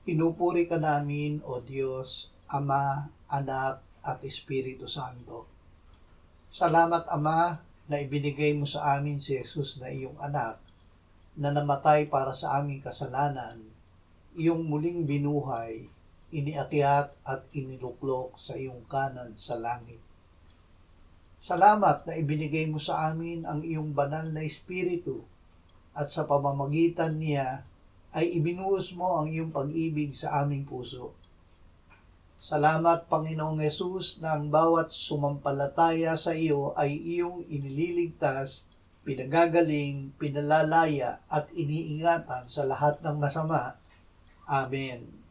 Pinupuri ka namin, O Diyos, Ama, Anak, at Espiritu Santo. Salamat, Ama, na ibinigay mo sa amin si Jesus na iyong anak, na namatay para sa aming kasalanan, iyong muling binuhay, iniakyat at iniluklok sa iyong kanan sa langit. Salamat na ibinigay mo sa amin ang iyong banal na Espiritu at sa pamamagitan niya ay ibinuhos mo ang iyong pag-ibig sa aming puso. Salamat, Panginoong Yesus, na ang bawat sumampalataya sa iyo ay iyong inililigtas, pinagagaling, pinalalaya at iniingatan sa lahat ng masama. Amen.